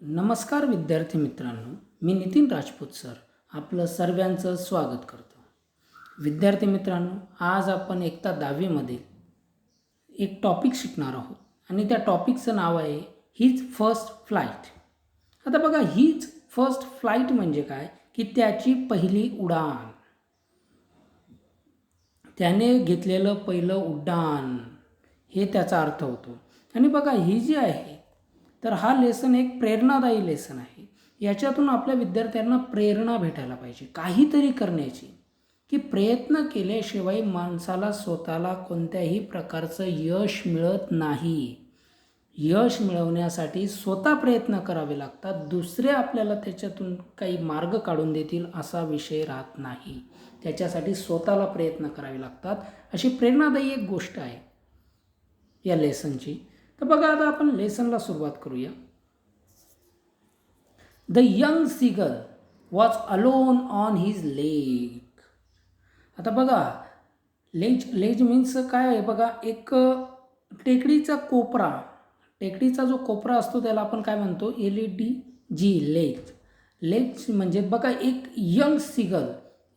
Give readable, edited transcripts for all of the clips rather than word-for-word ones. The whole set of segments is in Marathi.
नमस्कार विद्यार्थी मित्रांनो, मी नितीन राजपूत सर आपलं सर्वांचं स्वागत करतो. विद्यार्थी मित्रांनो, आज आपण इयत्ता 10वीमध्ये एक टॉपिक शिकणार आहोत आणि त्या टॉपिकचं नाव आहे हीज फर्स्ट फ्लाईट. आता बघा, हीज फर्स्ट फ्लाईट म्हणजे काय की त्याची पहिली उडान, त्याने घेतलेलं पहिलं उड्डाण, हे त्याचा अर्थ होतो. आणि बघा, ही जी आहे तर हा लेसन एक प्रेरणादायी लेसन आहे. याच्यातून आपल्या विद्यार्थ्यांना प्रेरणा भेटायला पाहिजे काहीतरी करण्याची, की प्रयत्न केल्याशिवाय माणसाला स्वतःला कोणत्याही प्रकारचं यश मिळत नाही. यश मिळवण्यासाठी स्वतः प्रयत्न करावे लागतात. दुसरे आपल्याला त्याच्यातून काही मार्ग काढून देतील असा विषय राहत नाही. त्याच्यासाठी स्वतःला प्रयत्न करावे लागतात. अशी प्रेरणादायी एक गोष्ट आहे या लेसनची. तर बघा, आता आपण लेसनला सुरुवात करूया. The young seagull was alone on his lake. आता बघा, लेज मीन्स काय आहे बघा, एक टेकडीचा कोपरा. टेकडीचा जो कोपरा असतो त्याला आपण काय म्हणतो, LEDG, लेज म्हणजे बघा एक यंग सीगल,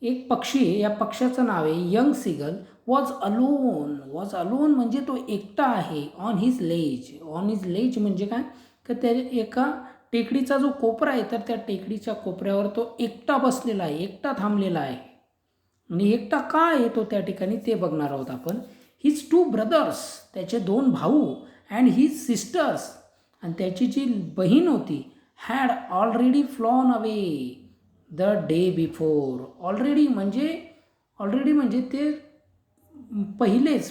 एक पक्षी आहे. या पक्षाचं नाव आहे यंग सीगल. वॉज अलोन म्हणजे तो एकटा आहे. ऑन हिज लेज म्हणजे काय, तर त्या एका टेकडीचा जो कोपरा आहे तर त्या टेकडीच्या कोपऱ्यावर तो एकटा बसलेला आहे, एकटा थांबलेला आहे. आणि एकटा का आहे तो त्या ठिकाणी ते बघणार आहोत आपण. हिज 2 ब्रदर्स, त्याचे 2 भाऊ, अँड हिज सिस्टर्स, आणि त्याची जी बहीण होती, had already flown away the day before. Already म्हणजे ते पहिलेच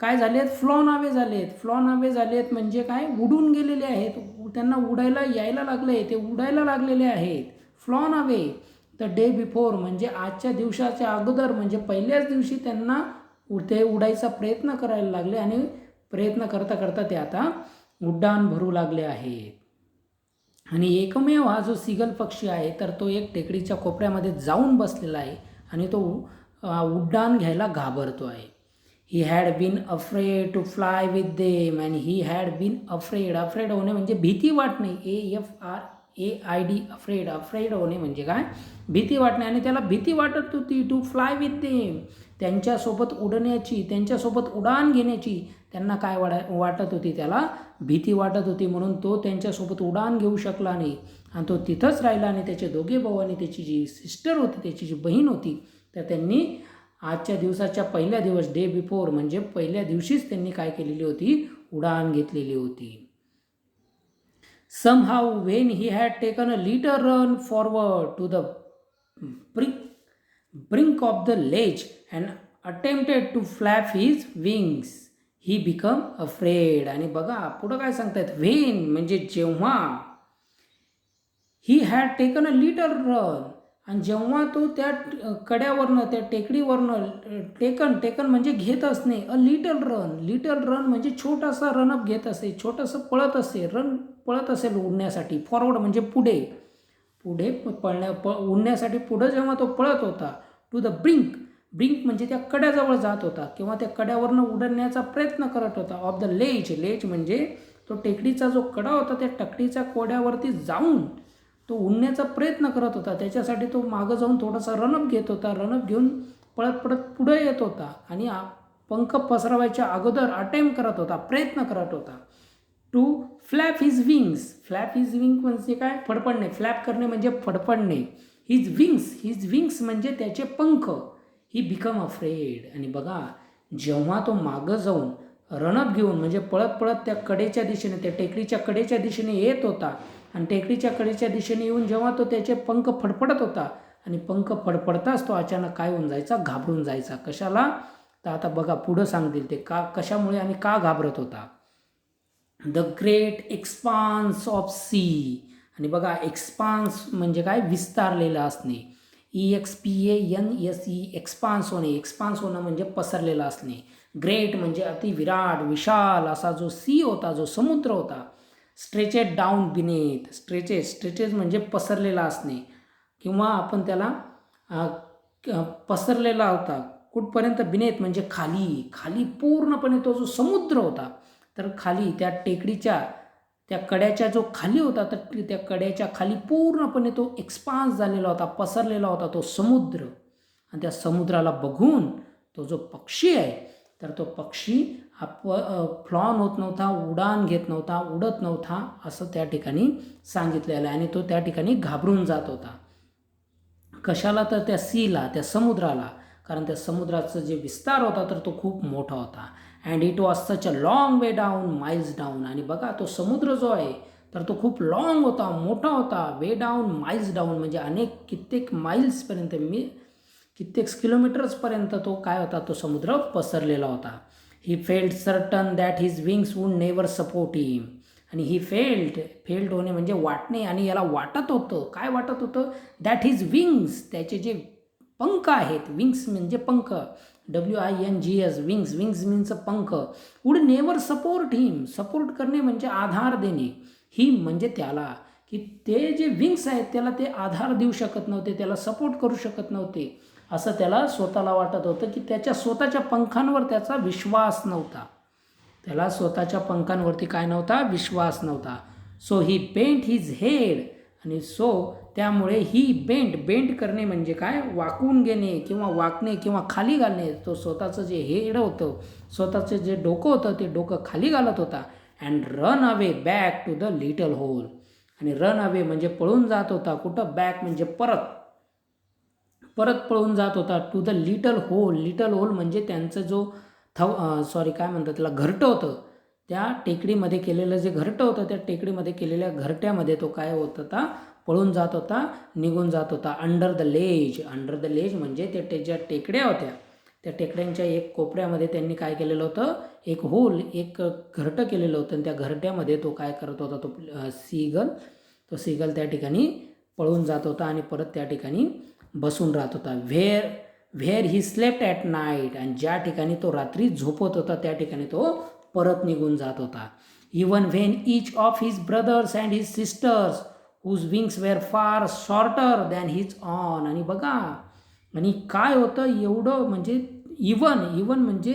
काय झालेत, फ्लॉन अवे झालेत म्हणजे काय, उडून गेलेले आहेत. त्यांना उडायला यायला लागले, ते उडायला लागलेले आहेत. Flown away the day before म्हणजे आजच्या दिवसाच्या अगोदर, म्हणजे पहिल्याच दिवशी त्यांना ते उडायचा प्रयत्न करायला लागले आणि प्रयत्न करता करता ते आता उड्डाण भरू लागले आहेत. आणि एकमेव हा जो सीगल पक्षी आहे तर तो एक टेकडीच्या कोपऱ्यामध्ये जाऊन बसलेला आहे आणि तो उड्डाण घ्यायला घाबरतो आहे. He had been afraid to fly with them, and he had been afraid होणे म्हणजे भीती वाटणे, AFRAID, अफ्रेड होणे म्हणजे काय, भीती वाटणे. आणि त्याला भीती वाटत होती टू फ्लाय विथ देम, त्यांच्यासोबत उडण्याची, त्यांच्यासोबत उडान घेण्याची त्यांना काय वाटत होती, त्याला भीती वाटत होती. म्हणून तो त्यांच्यासोबत उडान घेऊ शकला नाही आणि तो तिथंच राहिला. आणि त्याचे दोघे भाऊ आणि त्याची जी सिस्टर होती, त्याची जी बहीण होती, तर त्यांनी आजच्या दिवसाच्या पहिल्या दिवस, डे बिफोर म्हणजे पहिल्या दिवशीच त्यांनी काय केलेली होती, उडान घेतलेली होती. Somehow when he had taken a little run forward to the brink of the ledge and attempted to flap his wings, he become afraid. आणि बघा पुढं काय सांगतायत, व्हेन म्हणजे जेव्हा, he had taken a little run, आणि जेव्हा तो त्या कड्यावरनं, त्या टेकडीवरनं, टेकन म्हणजे घेत असणे, अ लिटल रन म्हणजे छोटासा रनअप घेत असे, छोटंसं पळत असेल उडण्यासाठी. फॉरवर्ड म्हणजे पुढे उडण्यासाठी पुढं जेव्हा तो पळत होता, टू द ब्रिंक म्हणजे त्या कड्याजवळ जात होता किंवा त्या कड्यावरनं उडण्याचा प्रयत्न करत होता. ऑफ द लेज म्हणजे तो टेकडीचा जो कडा होता त्या टकडीच्या कोड्यावरती जाऊन तो उडण्याचा प्रयत्न करत होता. त्याच्यासाठी तो मागं जाऊन थोडासा रनअप घेत होता. रनअप घेऊन पळत पुढे येत होता आणि पंख पसरवायच्या अगोदर अटेम्प्ट करत होता, प्रयत्न करत होता. टू फ्लॅप हिज विंग्स म्हणजे काय, फडफडणे. फ्लॅप करणे म्हणजे फडफडणे. हिज विंग्स म्हणजे त्याचे पंख. ही बिकम अफ्रेड. आणि बघा, जेव्हा तो मागं जाऊन रनअप घेऊन म्हणजे पळत त्या कडेच्या दिशेने, त्या टेकडीच्या कडेच्या दिशेने येत होता आणि टेकडीच्या कडेच्या दिशेने येऊन जेव्हा तो त्याचे पंख फडफडत होता आणि पंख फडफडताच तो अचानक काय होऊन जायचा, घाबरून जायचा. कशाला, तर आता बघा पुढं सांगतील ते कशामुळे आणि का घाबरत होता. The great expanse of sea. आणि बघा, एक्सपान्स म्हणजे काय, विस्तारलेलं असणे. EXPANSE, एक्सपान्स होणं म्हणजे पसरलेलं असणे. ग्रेट म्हणजे अति विराट, विशाल असा जो सी होता, जो समुद्र होता. स्ट्रेचेड डाऊन बिनेथ, स्ट्रेचेस म्हणजे पसरलेला असणे किंवा आपण त्याला पसरलेला होता कुठपर्यंत, बिनेथ म्हणजे खाली पूर्णपणे तो जो समुद्र होता तर खाली त्या टेकडीच्या त्या कड्याच्या जो खाली होता तर त्या कड्याच्या खाली पूर्णपणे तो एक्सपान्स झालेला होता, पसरलेला होता तो समुद्र. आणि त्या समुद्राला बघून तो जो पक्षी आहे तर तो पक्षी फ्लॉन होत नव्हता, उडान घेत नव्हता, उडत नव्हता असं त्या ठिकाणी सांगितलेलं आहे. आणि तो त्या ठिकाणी घाबरून जात होता. कशाला? तर त्या सीला, त्या समुद्राला. कारण त्या समुद्राचा जे विस्तार होता तर तो खूप मोठा होता. And it was such a long way down, miles down. आणि बघा तो समुद्र जो आहे तर तो खूप लॉंग होता, मोठा होता. वे डाऊन, माइल्स डाऊन म्हणजे कित्येक माइल्सपर्यंत, कित्येक किलोमीटर्सपर्यंत तो काय होता, तो समुद्र पसरलेला होता. He felt certain that his wings would never support him. आणि ही फेल्ट होणे म्हणजे वाटणे. आणि याला वाटत होतं, काय वाटत होतं? दॅट हिज विंग्स, त्याचे जे पंख आहेत, विंग्स म्हणजे पंख, WINGS, विंग्स मीन्स पंख, would never support him. Support करणे म्हणजे आधार देणे. हिम म्हणजे त्याला, की ते जे विंग्स आहेत त्याला ते आधार देऊ शकत नव्हते, त्याला सपोर्ट करू शकत नव्हते, असं त्याला स्वतःला वाटत होतं. की त्याच्या स्वतःच्या पंखांवर त्याचा विश्वास नव्हता. त्याला स्वतःच्या पंखांवरती काय नव्हता? विश्वास नव्हता. सो ही बेंट हिज हेड. आणि त्यामुळे ही बेंट करणे म्हणजे काय? वाकून घेणे किंवा वाकणे किंवा खाली घालणे. तो स्वतःचं जे हेड होतं, स्वतःचं जे डोकं होतं ते डोकं खाली घालत होता. And run away back to the little hole. आणि रन अवे म्हणजे पळून जात होता. कुठं? बॅक म्हणजे परत पळून जात होता. टू द लिटल होल म्हणजे त्यांचं जो काय म्हणतात त्याला, घरटं होतं. त्या टेकडीमध्ये केलेलं जे घरटं होतं, त्या टेकडीमध्ये केलेल्या घरट्यामध्ये तो काय होत होता? पळून जात होता, निघून जात होता. अंडर द लेज म्हणजे ते ज्या टेकड्या होत्या त्या टेकड्यांच्या एक कोपऱ्यामध्ये त्यांनी काय केलेलं होतं? एक घरटं केलेलं होतं. आणि त्या घरट्यामध्ये तो काय करत होता? तो सीगल त्या ठिकाणी पळून जात होता आणि परत त्या ठिकाणी बसून राहत होता. Where he slept at night. आणि ज्या ठिकाणी तो रात्री झोपत होता त्या ठिकाणी तो परत निघून जात होता. Even when each of his brothers and his sisters whose wings were far shorter than his own. आणि बघा, आणि काय होतं एवढं म्हणजे इवन म्हणजे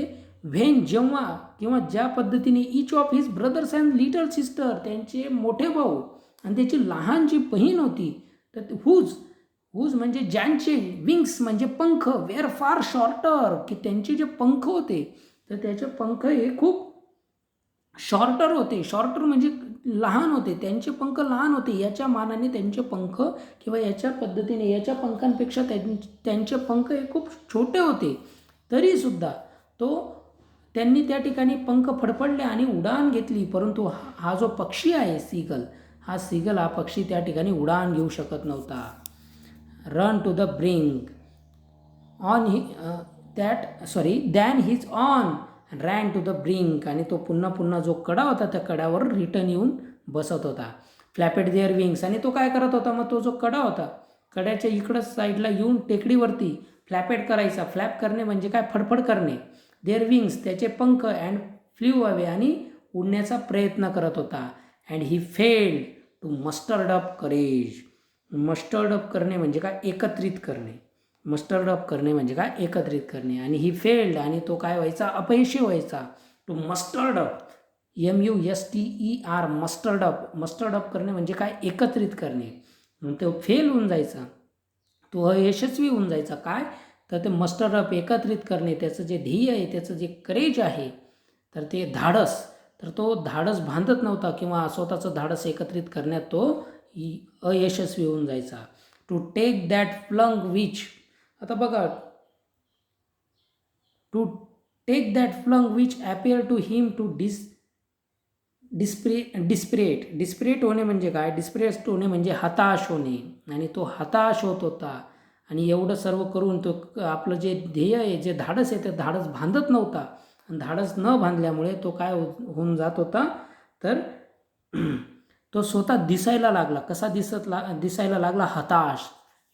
जेव्हा किंवा ज्या पद्धतीने each of his brothers and little sister, त्यांचे मोठे भाऊ आणि त्याची लहान जी बहीण होती, तर हुज म्हणजे ज्यांचे विंग्स म्हणजे पंख, वेअर फार शॉर्टर, की त्यांचे जे पंख होते तर त्याचे पंख हे खूप शॉर्टर होते. शॉर्टर म्हणजे लहान होते, त्यांचे पंख लहान होते. याच्या मानाने त्यांचे पंख किंवा याच्या पद्धतीने याच्या पंखांपेक्षा त्यांचे पंख हे खूप छोटे होते. तरीसुद्धा त्यांनी त्या ठिकाणी पंख फडफडले आणि उडान घेतली. परंतु हा जो पक्षी आहे हा पक्षी त्या ठिकाणी उडान घेऊ शकत नव्हता. Run to the brink than his own ran to the brink. आणि तो पुन्हा जो कडा होता त्या कड्यावर रिटर्न येऊन बसत होता. फ्लॅपेड देअर विंग्स. आणि तो काय करत होता? मग तो जो कडा होता कड्याच्या इकडं साईडला येऊन टेकडीवरती फ्लॅपेड करायचा. फ्लॅप करणे म्हणजे काय? फडफड करणे. देअर विंग्स, त्याचे पंख. अँड फ्ल्यू अवे, आणि उडण्याचा प्रयत्न करत होता. And he failed to muster up courage. Muster up करणे म्हणजे काय? एकत्रित करणे. मस्टर्ड अप करणे म्हणजे काय? एकत्रित करणे. आणि ही फेल्ड, आणि तो काय व्हायचा? अपयशी व्हायचा. To muster up, MUSTER, muster up करणे म्हणजे काय? एकत्रित करणे. तो फेल होऊन जायचा, तो अयशस्वी होऊन जायचा. काय? तर ते मस्टर्ड अप, एकत्रित करणे. त्याचं जे ध्येय आहे, त्याचं जे करेज आहे, तर ते धाडस, तर तो धाडस बांधत नव्हता किंवा स्वतःचं धाडस एकत्रित करण्यात तो अयशस्वी होऊन जायचा. To take that flung which. आता बघा, to take that flung which appear to him too desperate होणे म्हणजे काय? डिस्परेट होणे म्हणजे हताश होणे. आणि तो हताश होत होता. आणि एवढं सर्व करून तो आपलं जे ध्येय आहे, जे धाडस आहे, ते धाडस बांधत नव्हता. आणि धाडस न बांधल्यामुळे तो काय होऊन जात होता? तर तो स्वतः दिसायला लागला. कसा दिसायला लागला? हताश.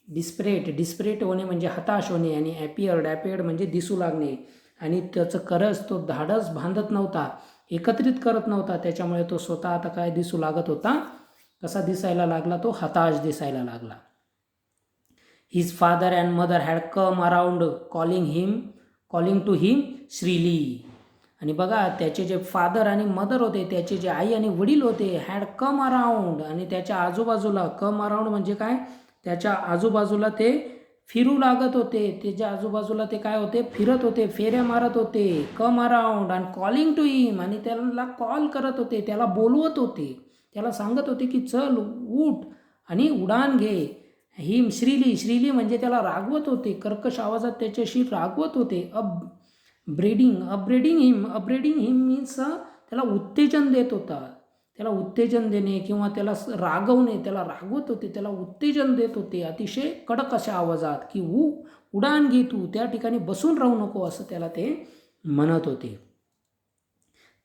डिस्परेट होणे म्हणजे हताश होणे. आणि ॲपियर्ड म्हणजे दिसू लागणे. आणि त्याचं तो धाडस बांधत नव्हता, एकत्रित करत नव्हता. त्याच्यामुळे तो स्वतः आता काय दिसू लागत होता? कसा दिसायला लागला? तो हताश दिसायला लागला. His father and mother had come around calling to him shrilly. आणि बघा त्याचे जे फादर आणि मदर होते, त्याचे जे आई आणि वडील होते, हॅड कम अराउंड, आणि त्याच्या आजूबाजूला, कम अराउंड म्हणजे काय, त्याच्या आजूबाजूला ते फिरू लागत होते, त्याच्या आजूबाजूला ते काय होते, फिरत होते, फेऱ्या मारत होते, come around and calling to him, आणि त्याला कॉल करत होते, त्याला बोलवत होते, त्याला सांगत होते की चल उठ आणि उडान घे. हिम श्रीली, श्रीली म्हणजे त्याला रागवत होते, कर्कश आवाजात त्याच्याशी रागवत होते. अपब्रेडिंग हिम मीन्स त्याला उत्तेजन देत होता, त्याला उत्तेजन देणे किंवा त्याला रागवणे, त्याला रागवत होते, त्याला उत्तेजन देत होते अतिशय कडक अशा आवाजात की उडान घे तू, त्या ठिकाणी बसून राहू नको, असं त्याला ते म्हणत होते.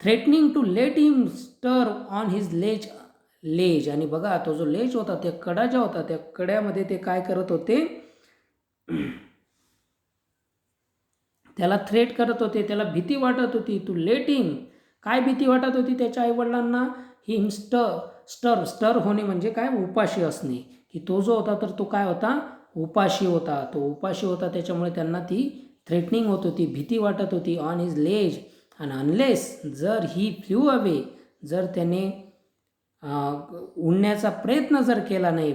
थ्रेटनिंग टू लेट हिम स्टर ऑन हिज लेज, आणि बघा तो जो लेज होता, त्या कडा ज्या होता, त्या कड्यामध्ये ते काय करत होते, त्याला थ्रेट करत होते, त्याला भीती वाटत होती. टू लेट हिम, काय भीती वाटत होती त्याच्या आईवडिलांना, हिम स्टर होणे म्हणजे काय, उपाशी असणे, की तो जो होता तर तो काय होता, उपाशी होता, तो उपाशी होता, त्याच्यामुळे त्यांना ती थ्रेटनिंग होत होती, भीती वाटत होती. ऑन हिज लेज, आणि अनलेस जर ही फ्ल्यू अवे, जर त्याने उडण्याचा प्रयत्न जर केला नाही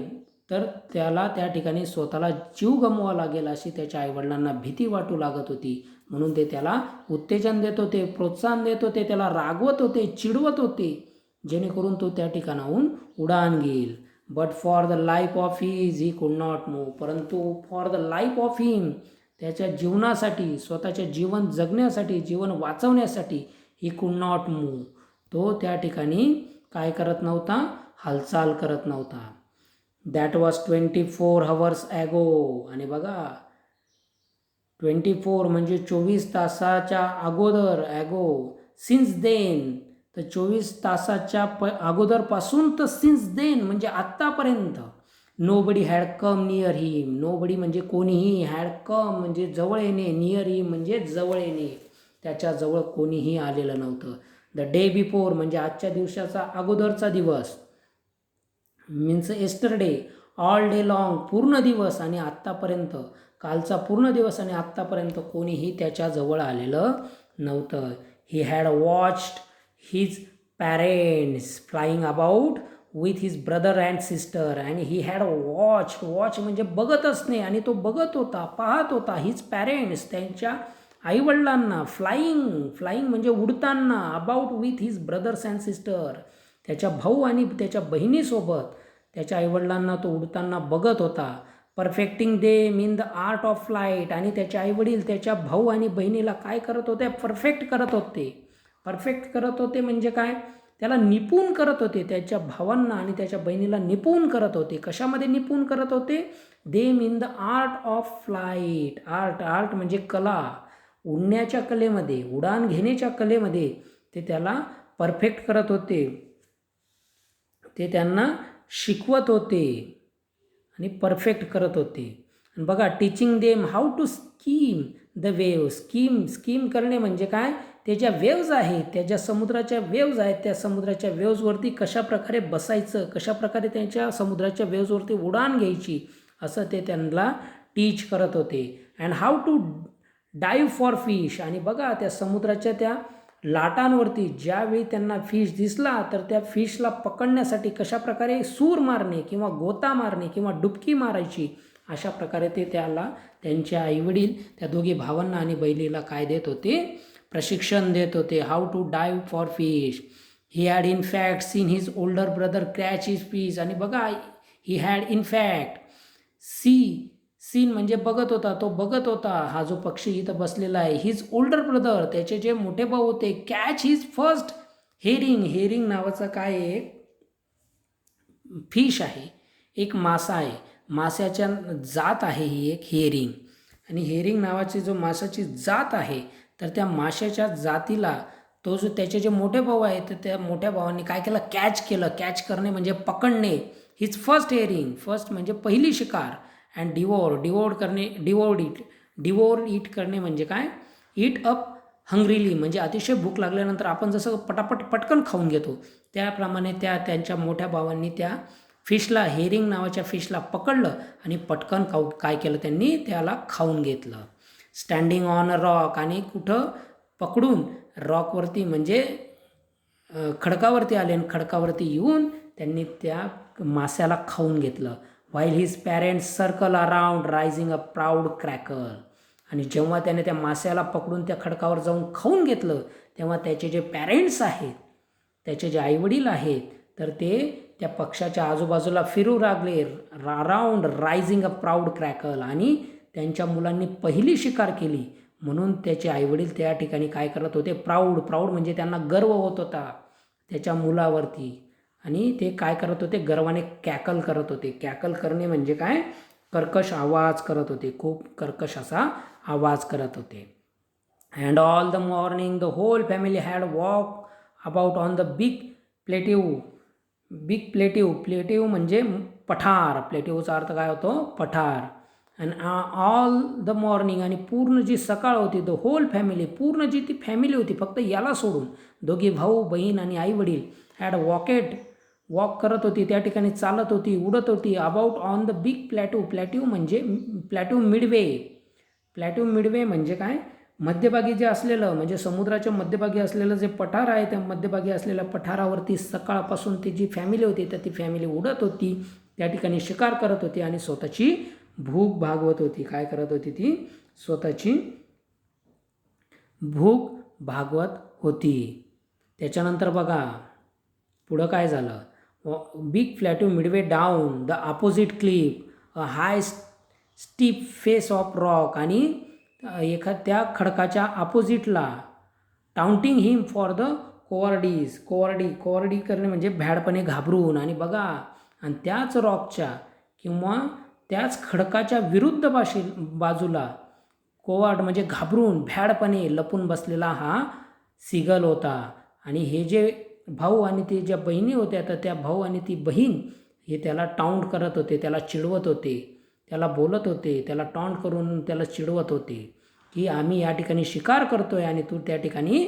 तर त्याला त्या ठिकाणी स्वतःला जीव गमवावा लागेल, अशी त्याच्या आईवडिलांना भीती वाटू लागत होती. म्हणून ते त्याला उत्तेजन देत होते, प्रोत्साहन देत होते, त्याला रागवत होते, चिडवत होते, जेणेकरून तो त्या ठिकाणाहून उडान घेईल. But for the life of his he could not move, परंतु फॉर द लाईफ ऑफ हिम, त्याच्या जीवनासाठी, स्वतःच्या जीवन जगण्यासाठी, जीवन वाचवण्यासाठी, ही कुड नॉट मूव्ह, तो त्या ठिकाणी काय करत नव्हता, हालचाल करत नव्हता. दॅट वॉज 24 hours ॲगो, आणि बघा 24 म्हणजे 24 तासाच्या अगोदर, ॲगो, सिन्स देन, तर 24 तासाच्या अगोदरपासून, तर सिन्स देन म्हणजे आत्तापर्यंत. Nobody had come near him, nobody म्हणजे कोणीही, हॅड कम म्हणजे जवळ येणे, नियर हिम म्हणजे जवळ येणे, त्याच्याजवळ कोणीही आलेलं नव्हतं. द डे बिफोर म्हणजे आजच्या दिवसाचा अगोदरचा दिवस, means yesterday, all day long पूर्ण दिवस, आणि आत्तापर्यंत कालचा पूर्ण दिवस, आणि आत्तापर्यंत कोणीही त्याच्याजवळ आलेलं नव्हतं. He had watched his parents flying about with his brother and sister, आणि ही हॅड वॉच म्हणजे बघत असणे, आणि तो बघत होता, पाहत होता, हिज पॅरेंट्स त्यांच्या आईवडिलांना, फ्लाईंग म्हणजे उडताना, about with his brothers and sister, त्याच्या भाऊ आणि त्याच्या बहिणीसोबत त्याच्या आईवडिलांना तो उडताना बघत होता. Perfecting them in the art of flight, आणि त्याचे आईवडील त्याच्या भाऊ आणि बहिणीला काय करत होते, परफेक्ट करत होते म्हणजे काय, त्याला निपुण करत होते, त्याच्या भावांना आणि त्याच्या बहिणीला निपुण करत होते. कशामध्ये निपुण करत होते, them in the art of flight, art म्हणजे कला, उडण्याच्या कलेमध्ये, उडान घेण्याच्या कलेमध्ये ते त्याला परफेक्ट करत होते, ते त्यांना शिकवत होते आणि परफेक्ट करत होते. आणि बघा teaching them how to skim the wave, skim करणे म्हणजे काय, ते ज्या वेव्ज आहेत, त्या ज्या समुद्राच्या वेव्ज आहेत, त्या समुद्राच्या वेव्जवरती कशाप्रकारे बसायचं, कशाप्रकारे त्यांच्या समुद्राच्या वेव्जवरती उडान घ्यायची, असं ते त्यांना टीच करत होते. And how to dive for fish, आणि बघा त्या समुद्राच्या त्या लाटांवरती ज्यावेळी त्यांना फिश दिसला तर त्या फिशला पकडण्यासाठी कशाप्रकारे सूर मारणे किंवा गोता मारणे किंवा डुबकी मारायची, अशा प्रकारे ते त्याला त्यांच्या आईवडील त्या दोघी भावांना आणि बहिणीला काय देत होते, प्रशिक्षण देत होते. How to dive for fish. He had in fact seen his older brother catch his fish, आणि बघा he had in fact seen म्हणजे बघत होता, तो बघत होता, हा जो पक्षी इथं बसलेला आहे, हिज ओल्डर ब्रदर त्याचे जे मोठे भाऊ होते, कॅच हिज फर्स्ट हेरिंग नावाचा काय एक फिश आहे, एक मासा आहे, माशाच्या जात आहे ही एक हेरिंग, आणि हेरिंग नावाची जो माशाची जात आहे, तर त्या माशाच्या जातीला तो जो त्याचे जे मोठे भाऊ आहेत, तर त्या मोठ्या भावांनी काय केलं, कॅच करणे म्हणजे पकडणे. हिज फर्स्ट हेरिंग, फर्स्ट म्हणजे पहिली शिकार, अँड डिवोर इट करणे म्हणजे काय, इट अप हंग्रीली म्हणजे अतिशय भूक लागल्यानंतर आपण जसं पटकन खाऊन घेतो, त्याप्रमाणे त्यांच्या मोठ्या भावांनी त्या फिशला, हेरिंग नावाच्या फिशला पकडलं आणि पटकन काय केलं, त्यांनी त्याला खाऊन घेतलं. स्टँडिंग ऑन अ रॉक, आणि कुठं पकडून रॉकवरती म्हणजे खडकावरती आले आणि खडकावरती येऊन त्यांनी त्या माशाला खाऊन घेतलं. While his parents circle around rising a proud cracker. आणि जेव्हा त्याने त्या माशाला पकडून त्या खडकावर जाऊन खाऊन घेतलं तेव्हा त्याचे जे पॅरेंट्स आहेत, त्याचे जे आईवडील आहेत, तर ते त्या पक्षाच्या आजूबाजूला फिरू लागले around rising a proud crackle. आणि त्यांच्या मुलांनी पहिली शिकार केली म्हणून त्याचे आईवडील त्या ठिकाणी काय करत होते, प्राऊड म्हणजे त्यांना गर्व होत होता त्याच्या मुलावरती. आणि ते काय करत होते, गर्वाने कॅकल करत होते. कॅकल करणे म्हणजे काय, कर्कश आवाज करत होते, खूप कर्कश असा आवाज करत होते. And all the morning the whole family had walk about on the big plateau म्हणजे पठार. प्लेटिव्हचा अर्थ काय होतो, पठार. अँड ऑल द मॉर्निंग आणि पूर्ण जी सकाळ होती, द होल फॅमिली पूर्ण जी ती फॅमिली होती फक्त याला सोडून, दोघी भाऊ बहीण आणि आई वडील हॅड वॉक करत होती, त्या ठिकाणी चालत होती, उडत होती. अबाउट ऑन द बिग प्लॅटिव्ह म्हणजे प्लॅटिव्ह मिडवे म्हणजे काय, मध्यभागी जे असलेलं म्हणजे समुद्राच्या मध्यभागी असलेलं जे पठार आहे त्या मध्यभागी असलेल्या पठारावरती सकाळपासून ती जी फॅमिली होती तर ती फॅमिली उडत होती, त्या ठिकाणी शिकार करत होती आणि स्वतःची भूक भागवत होती. काय करत होती ती, स्वतःची भूक भागवत होती. त्याच्यानंतर बघा पुढं काय झालं, big plateau midway down the opposite cliff a high steep face of rock. आणि त्या खडकाच्या अपोजिटला टाउंटिंग हिम फॉर द कोवर्डी करणे म्हणजे भ्याडपणे घाबरून. आणि बघा, आणि त्याच रॉकच्या किंवा त्याच खडकाच्या विरुद्ध बाजूला कोवर्ड म्हणजे घाबरून भ्याडपणे लपून बसलेला हा सीगल होता. आणि हे जे भाऊ आणि ते ज्या बहिणी होत्या तर त्या भाऊ आणि ती बहीण हे त्याला टाउंट करत होते, त्याला चिडवत होते, त्याला बोलत होते, त्याला टॉन्ट करून त्याला चिडवत होते की आम्ही या ठिकाणी शिकार करतोय आणि तू त्या ठिकाणी